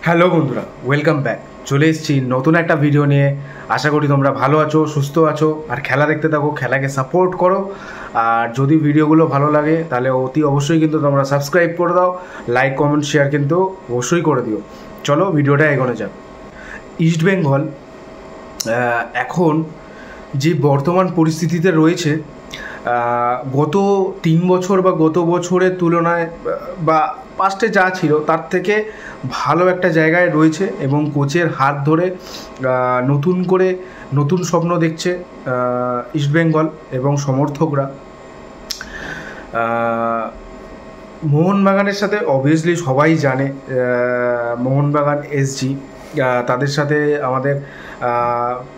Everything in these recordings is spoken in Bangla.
হ্যালো বন্ধুরা, ওয়েলকাম ব্যাক। চলে এসেছি নতুন একটা ভিডিও নিয়ে। আশা করি তোমরা ভালো আছো, সুস্থ আছো, আর খেলা দেখতে থাকো, খেলাকে সাপোর্ট করো। আর যদি ভিডিওগুলো ভালো লাগে তাহলে অতি অবশ্যই কিন্তু তোমরা সাবস্ক্রাইব করে দাও, লাইক কমেন্ট শেয়ার কিন্তু অবশ্যই করে দিও। চলো ভিডিওটা এগোনো যাক। ইস্টবেঙ্গল এখন যে বর্তমান পরিস্থিতিতে রয়েছে, গত 3 বছর বা গত বছরের তুলনায় বা পাস্টে যা ছিল তার থেকে ভালো একটা জায়গায় রয়েছে এবং কোচের হাত ধরে নতুন স্বপ্ন দেখছে ইস্টবেঙ্গল এবং সমর্থকরা। মোহনবাগানের সাথে অবভিয়াসলি সবাই জানে, মোহনবাগান এসজি, তাদের সাথে আমাদের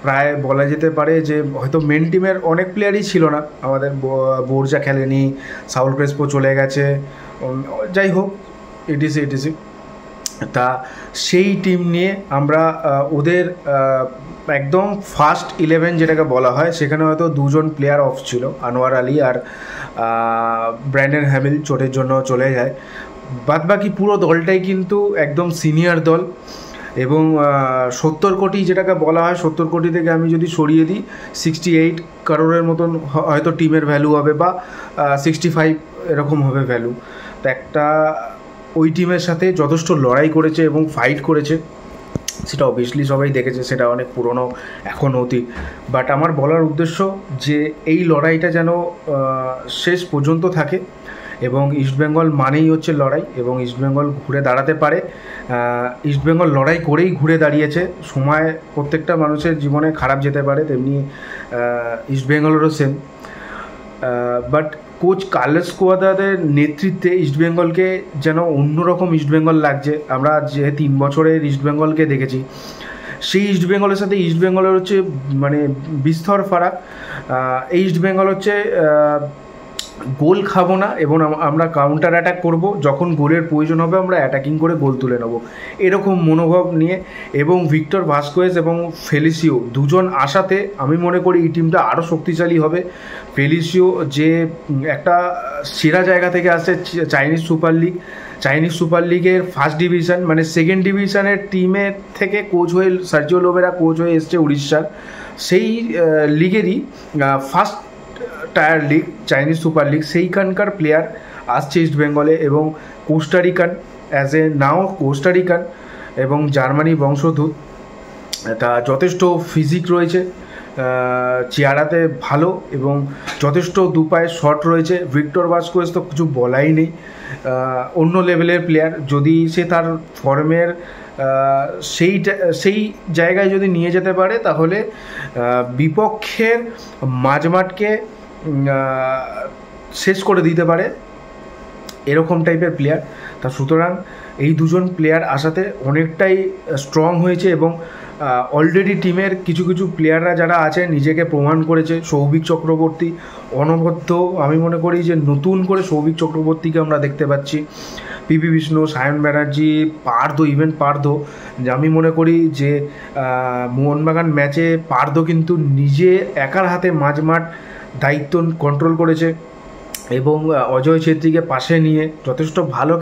প্রায় বলা যেতে পারে যে হয়তো মেন টিমের অনেক প্লেয়ারই ছিল না। আমাদের বোরজা খেলেনি, সাউল ক্রেসপো চলে গেছে, যাই হোক ইটিসি। তা সেই টিম নিয়ে আমরা ওদের একদম ফার্স্ট 11 যেটাকে বলা হয়, সেখানে হয়তো দুজন প্লেয়ার অফ ছিল, আনোয়ার আলী আর ব্র্যান্ডন হ্যামিল চোটের জন্য চলে যায়। বাদবাকি পুরো দলটাই কিন্তু একদম সিনিয়র দল এবং 70 কোটি যেটাকে বলা হয়, 70 কোটি থেকে আমি যদি সরিয়ে দিই 68 কারোরের মতন হয়তো টিমের ভ্যালু হবে, বা 65 এরকম হবে ভ্যালু। তো একটা ওই টিমের সাথে যথেষ্ট লড়াই করেছে এবং ফাইট করেছে, সেটা অবভিয়াসলি সবাই দেখেছে, সেটা অনেক পুরনো এখন অতীত। বাট আমার বলার উদ্দেশ্য যে এই লড়াইটা যেন শেষ পর্যন্ত থাকে এবং ইস্টবেঙ্গল মানেই হচ্ছে লড়াই, এবং ইস্টবেঙ্গল ঘুরে দাঁড়াতে পারে। ইস্টবেঙ্গল লড়াই করেই ঘুরে দাঁড়িয়েছে। সময় প্রত্যেকটা মানুষের জীবনে খারাপ যেতে পারে, তেমনি ইস্টবেঙ্গলেরও সেম। বাট কোচ কার্লোস কুয়াদ্রাদের নেতৃত্বে ইস্টবেঙ্গলকে যেন অন্যরকম ইস্টবেঙ্গল লাগছে। আমরা যে 3 বছরের ইস্টবেঙ্গলকে দেখেছি, সেই ইস্টবেঙ্গলের সাথে ইস্টবেঙ্গলের হচ্ছে মানে বিস্তর ফারাক। এই ইস্টবেঙ্গল হচ্ছে গোল খাবো না এবং আমরা কাউন্টার অ্যাটাক করবো, যখন গোলের প্রয়োজন হবে আমরা অ্যাটাকিং করে গোল তুলে নেবো, এরকম মনোভাব নিয়ে। এবং ভিক্টর ভাস্কোয়েজ এবং ফেলিসিও দুজন আসাতে আমি মনে করি এই টিমটা আরও শক্তিশালী হবে। ফেলিসিও যে একটা সেরা জায়গা থেকে আসছে, চাইনিজ সুপার লিগের ফার্স্ট ডিভিশন মানে সেকেন্ড ডিভিশনের টিমের থেকে কোচ হয়ে সার্জিও লোবেরা কোচ হয়ে এসছে উড়িষ্যার, সেই লিগেরই first tier league Chinese super league, সেইখানকার প্লেয়ার আসছে ইস্ট বেঙ্গলে। এবং কোস্টারিকান এবং জার্মানি বংশোদ্ভূত, তা যথেষ্ট ফিজিক রয়েছে, চেহারাতে ভালো এবং যথেষ্ট দুপায়ের শট রয়েছে। ভিক্টর ভাস্কোয়েজ তো কিছু বলাই নেই, অন্য লেভেলের প্লেয়ার। যদি সে তার ফর্মের সেই জায়গায় যদি নিয়ে যেতে পারে, তাহলে বিপক্ষের মাঝমাঠকে শেষ করে দিতে পারে, এরকম টাইপের প্লেয়ার। তা সুতরাং এই দুজন প্লেয়ার আসাতে অনেকটাই স্ট্রং হয়েছে এবং অলরেডি টিমের কিছু প্লেয়াররা যারা আছে নিজেকে প্রমাণ করেছে। সৌভিক চক্রবর্তী অনবদ্য, আমি মনে করি যে নতুন করে সৌভিক চক্রবর্তীকে আমরা দেখতে পাচ্ছি। পিভি বিষ্ণু, সায়ন ব্যানার্জি, পার্থ, আমি মনে করি যে মোহনবাগান ম্যাচে পার্থ কিন্তু নিজে একার হাতে মাঝমাঠ দায়িত্ব কন্ট্রোল করেছে এবং অজয় ছেত্রীকে পাশে নিয়ে যথেষ্ট ভালো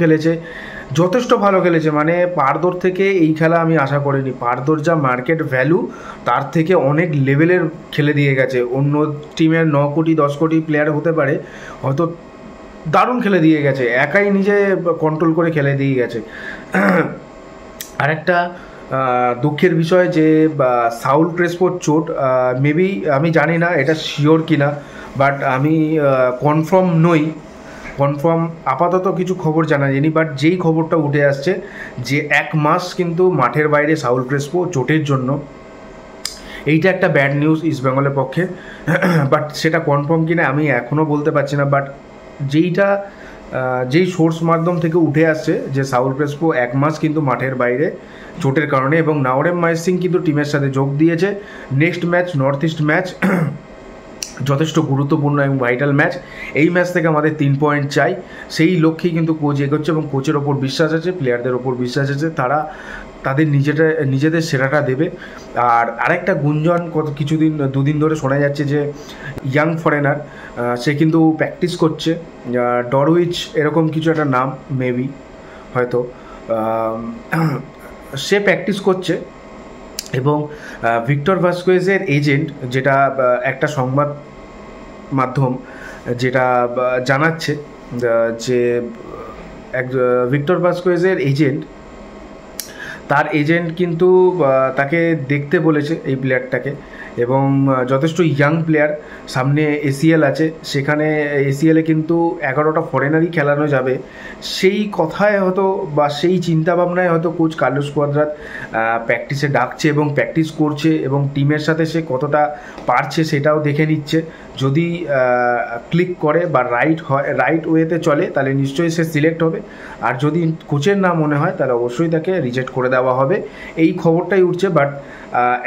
খেলেছে। মানে পার্থর থেকে এই খেলা আমি আশা করিনি। পার্থর যা মার্কেট ভ্যালু, তার থেকে অনেক লেভেলের খেলে দিয়ে গেছে। অন্য টিমের 9 কোটি 10 কোটি প্লেয়ার হতে পারে, হয়তো দারুণ খেলে দিয়ে গেছে, একাই নিজে কন্ট্রোল করে খেলে দিয়ে গেছে। আরেকটা দুঃখের বিষয় যে সাউল ক্রেসপোর চোট, মেবি আমি জানি না এটা শিওর কিনা, বাট আমি কনফার্ম আপাতত কিছু খবর জানা যায়নি। বাট যেই খবরটা উঠে আসছে যে 1 মাস কিন্তু মাঠের বাইরে সাউল ক্রেসপো চোটের জন্য, এইটা একটা ব্যাড নিউজ ইস্টবেঙ্গলের পক্ষে। বাট সেটা কনফার্ম কিনা আমি এখনও বলতে পারছি না। বাট যেই সোর্স মাধ্যম থেকে উঠে আসছে যে সাউল ক্রেসপো 1 মাস কিন্তু মাঠের বাইরে চোটের কারণে, এবং নাওরেম মাইসিং কিন্তু টিমের সাথে যোগ দিয়েছে। Next match north east match, যথেষ্ট গুরুত্বপূর্ণ এবং ভাইটাল ম্যাচ। এই ম্যাচ থেকে আমাদের 3 পয়েন্ট চাই, সেই লক্ষ্যেই কিন্তু কোচ এগোচ্ছে এবং কোচের ওপর বিশ্বাস আছে, প্লেয়ারদের ওপর বিশ্বাস আছে, তারা তাদের নিজেদের সেরাটা দেবে। আর আরেকটা গুঞ্জন দুদিন ধরে শোনা যাচ্ছে যে ইয়াং ফরেনার সে কিন্তু প্র্যাকটিস করছে, ডরউইচ এরকম কিছু একটা নাম, মেবি হয়তো সে প্র্যাকটিস করছে এবং ভিক্টর ভাস্কুয়েজের এজেন্ট, যেটা একটা সংবাদ মাধ্যম যেটা জানাচ্ছে যে ভিক্টর ভাস্কুয়েজের এজেন্ট, তার এজেন্ট কিন্তু তাকে দেখতে বলেছে এই প্লেয়ারটাকে, এবং যথেষ্ট ইয়াং প্লেয়ার, সামনে এসিএল আছে, সেখানে এসিএলে কিন্তু 11টা ফরেনারই খেলানো যাবে, সেই কথায় হয়তো বা সেই চিন্তাভাবনায় হয়তো কোচ কার্লোস কোয়াদ্রাত প্র্যাকটিসে ডাকছে এবং প্র্যাকটিস করছে এবং টিমের সাথে সে কতটা পারছে সেটাও দেখে নিচ্ছে। যদি ক্লিক করে বা রাইট ওয়েতে চলে তাহলে নিশ্চয়ই সে সিলেক্ট হবে, আর যদি কোচের না মনে হয় তাহলে অবশ্যই তাকে রিজেক্ট করে দেওয়া হবে, এই খবরটাই উঠছে। বাট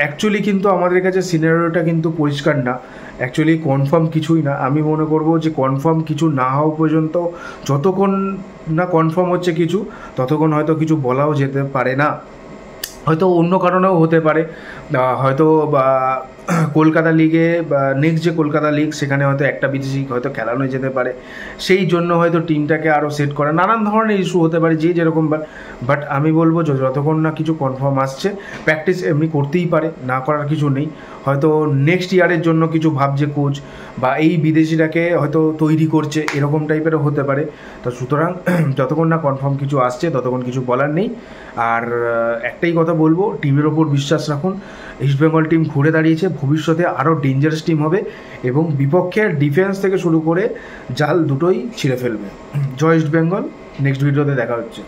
অ্যাকচুয়ালি কিন্তু আমাদের কাছে সিনারিওটা কিন্তু পরিষ্কার না, অ্যাকচুয়ালি কনফার্ম কিছুই না। আমি মনে করব যে কনফার্ম কিছু না হওয়া পর্যন্ত, যতক্ষণ না কনফার্ম হচ্ছে কিছু, ততক্ষণ হয়তো কিছু বলাও যেতে পারে না। হয়তো অন্য কারণেও হতে পারে, হয়তো বা কলকাতা লিগে বা নেক্সট যে কলকাতা লিগ সেখানে হয়তো একটা বিদেশি হয়তো খেলানো যেতে পারে, সেই জন্য হয়তো টিমটাকে আরও সেট করা, নানান ধরনের ইস্যু হতে পারে যে যেরকম। বাট আমি বলবো যতক্ষণ না কিছু কনফার্ম আসছে, প্র্যাকটিস এমনি করতেই পারে, না করার কিছু নেই। হয়তো নেক্সট ইয়ারের জন্য কিছু ভাবছে কোচ, বা এই বিদেশিটাকে হয়তো তৈরি করছে, এরকম টাইপেরও হতে পারে। তো সুতরাং যতক্ষণ না কনফার্ম কিছু আসছে ততক্ষণ কিছু বলার নেই। আর একটাই কথা বলবো, টিমের ওপর বিশ্বাস রাখুন, ইস্টবেঙ্গল টিম ঘুরে দাঁড়িয়েছে, ভবিষ্যতে আরও ডেঞ্জারাস টিম হবে এবং বিপক্ষের ডিফেন্স থেকে শুরু করে জাল দুটোই ছিঁড়ে ফেলবে। জয় ইস্টবেঙ্গল, নেক্সট ভিডিওতে দেখা হচ্ছে।